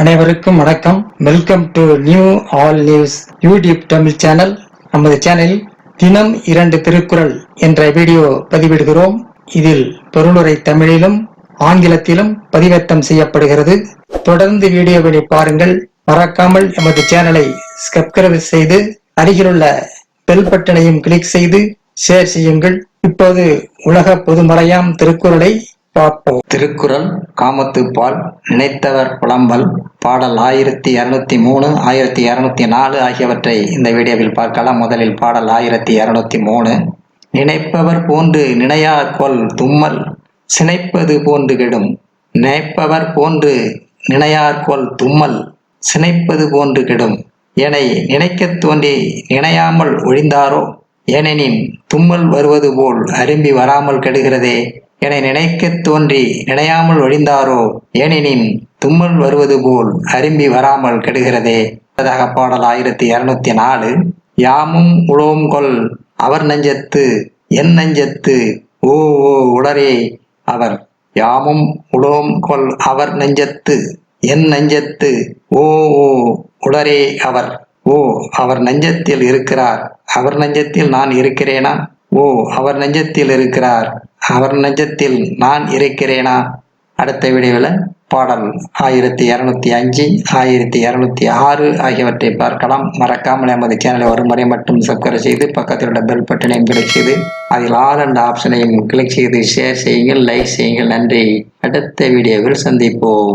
அனைவருக்கும் வணக்கம். Welcome to new all news YouTube Tamil channel. நமது சேனலில் தினம் 2 திருக்குறள் என்ற வீடியோ பதிவிடுகிறோம். இதில் பொருளுரை தமிழிலும் ஆங்கிலத்திலும் பதிவேற்றம் செய்யப்படுகிறது. தொடர்ந்து வீடியோவை பாருங்கள். மறக்காமல் எமது சேனலை சப்ஸ்கிரைப் செய்து அருகிலுள்ள பெல் பட்டனையும் கிளிக் செய்து ஷேர் செய்யுங்கள். இப்போது உலக பொதுமறையாம் திருக்குறளை பார்ப்போம். திருக்குறள் காமத்துப்பால் நினைத்தவர் புலம்பல் பாடல் 1203 1204 ஆகியவற்றை இந்த வீடியோவில் பார்க்கலாம். முதலில் பாடல் 1203. நினைப்பவர் போன்று நினையார்கொல் தும்மல் சினைப்பது போன்று கெடும். நினைப்பவர் போன்று நினையார்கொல் தும்மல் சினைப்பது போன்று கெடும். எனை நினைக்கத் தோன்றி நினையாமல் ஒழிந்தாரோ ஏனெனின் தும்மல் வருவது போல் அரும்பி வராமல் கெடுகிறதே. என நினைக்கத் தோன்றி நினையாமல் ஒழிந்தாரோ ஏனெனின் தும்மல் வருவது போல் அரும்பி வராமல் கெடுகிறதே. பாடல் 1204. யாமும் உளோம் கொல் அவர் நெஞ்சத்து என் நெஞ்சத்து ஓ ஓ உளரே அவர். யாமும் உளோம் கொல் அவர் நெஞ்சத்து என் நெஞ்சத்து ஓ ஓ உளரே அவர். ஓ அவர் நெஞ்சத்தில் இருக்கிறார், அவர் நெஞ்சத்தில் நான் இருக்கிறேனா? ஓ அவர் நெஞ்சத்தில் இருக்கிறார், அவர் நெஞ்சத்தில் நான் இருக்கிறேனா? அடுத்த வீடியோவில் பாடல் 1205 1206 ஆகியவற்றை பார்க்கலாம். மறக்காமல் எமது சேனலை ஒரு முறை மட்டும் சப்ஸ்கிரைப் செய்து பக்கத்தில் உள்ள பெல் பட்டனையும் கிளிக் செய்து அதில் ஆல் என்ற ஆப்ஷனையும் கிளிக் செய்து ஷேர் செய்யுங்கள், லைக் செய்யுங்கள். நன்றி. அடுத்த வீடியோவில் சந்திப்போம்.